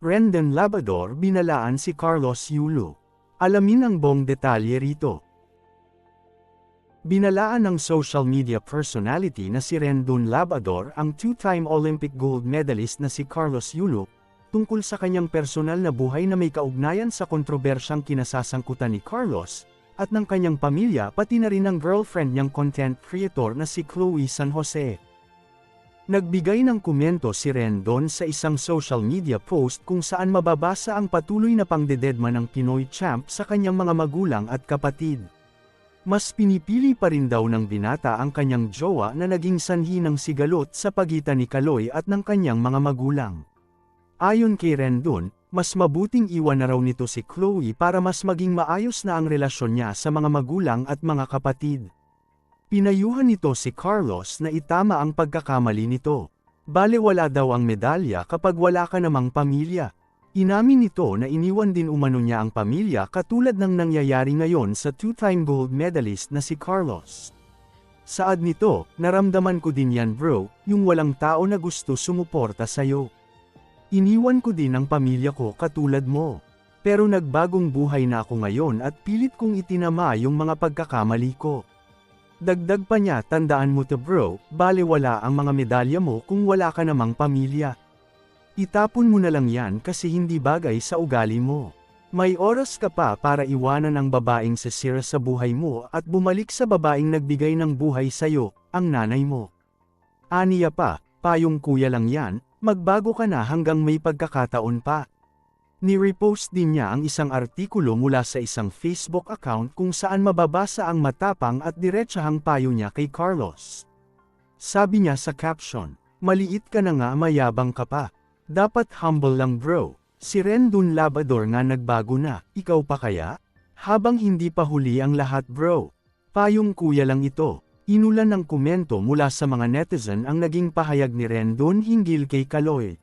Rendon Labrador binalaan si Carlos Yulo. Alamin ang buong detalye rito. Binalaan ng social media personality na si Rendon Labrador ang two-time Olympic gold medalist na si Carlos Yulo, tungkol sa kanyang personal na buhay na may kaugnayan sa kontrobersyang kinasasangkutan ni Carlos, at ng kanyang pamilya pati na rin ng girlfriend niyang content creator na si Chloe San Jose. Nagbigay ng komento si Rendon sa isang social media post kung saan mababasa ang patuloy na pangdededma ng Pinoy champ sa kanyang mga magulang at kapatid. Mas pinipili pa rin daw ng binata ang kanyang jowa na naging sanhi ng sigalot sa pagitan ni Kaloy at ng kanyang mga magulang. Ayon kay Rendon, mas mabuting iwan na raw nito si Chloe para mas maging maayos na ang relasyon niya sa mga magulang at mga kapatid. Pinayuhan nito si Carlos na itama ang pagkakamali nito. Balewala daw ang medalya kapag wala ka namang pamilya. Inamin nito na iniwan din umano niya ang pamilya katulad ng nangyayari ngayon sa two-time gold medalist na si Carlos. Saad nito, naramdaman ko din yan bro, yung walang tao na gusto sumuporta sa'yo. Iniwan ko din ang pamilya ko katulad mo. Pero nagbagong buhay na ako ngayon at pilit kong itinama yung mga pagkakamali ko. Dagdag pa niya, tandaan mo to bro, balewala ang mga medalya mo kung wala ka namang pamilya. Itapon mo na lang yan kasi hindi bagay sa ugali mo. May oras ka pa para iwanan ang babaeng sisira sa buhay mo at bumalik sa babaeng nagbigay ng buhay sa'yo, ang nanay mo. Aniya pa, payong kuya lang yan, magbago ka na hanggang may pagkakataon pa. Ni-repost din niya ang isang artikulo mula sa isang Facebook account kung saan mababasa ang matapang at diretsahang payo niya kay Carlos. Sabi niya sa caption, "Maliit ka na nga, mayabang ka pa. Dapat humble lang bro. Si Rendon Labrador nga nagbago na, ikaw pa kaya? Habang hindi pa huli ang lahat bro. Payong kuya lang ito." Inulan ng komento mula sa mga netizen ang naging pahayag ni Rendon hinggil kay Kaloy.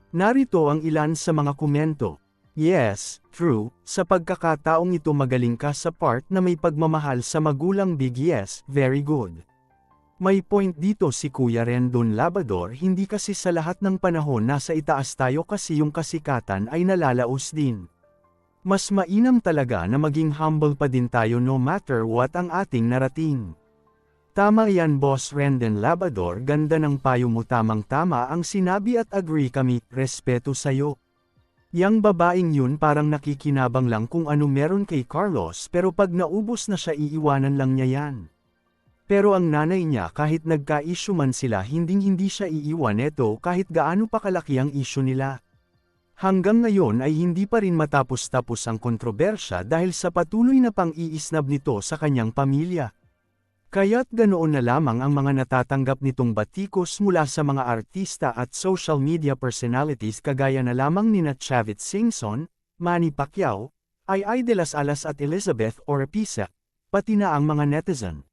Narito ang ilan sa mga komento. Yes, true, sa pagkakataong ito magaling ka sa part na may pagmamahal sa magulang big yes, very good. May point dito si Kuya Rendon Labrador, hindi kasi sa lahat ng panahon nasa itaas tayo kasi yung kasikatan ay nalalaos din. Mas mainam talaga na maging humble pa din tayo no matter what ang ating narating. Tama yan Boss Rendon Labrador, ganda ng payo mo, tamang-tama ang sinabi at agree kami, respeto sayo. Yang babaeng yun parang nakikinabang lang kung ano meron kay Carlos pero pag naubos na siya iiwanan lang niya yan. Pero ang nanay niya kahit nagka-issue man sila hindi siya iiwan neto kahit gaano pa kalaki ang issue nila. Hanggang ngayon ay hindi pa rin matapos-tapos ang kontrobersya dahil sa patuloy na pang-iisnab nito sa kanyang pamilya. Kaya't ganoon na lamang ang mga natatanggap nitong batikos mula sa mga artista at social media personalities kagaya na lamang nina Chavit Singson, Manny Pacquiao, Ay de las Alas at Elizabeth Oropesa, pati na ang mga netizen.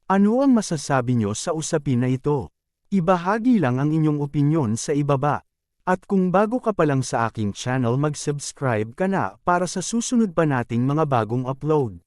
Ano ang masasabi nyo sa usapin na ito? Ibahagi lang ang inyong opinyon sa ibaba. At kung bago ka pa lang sa aking channel, mag-subscribe ka na para sa susunod pa nating mga bagong upload.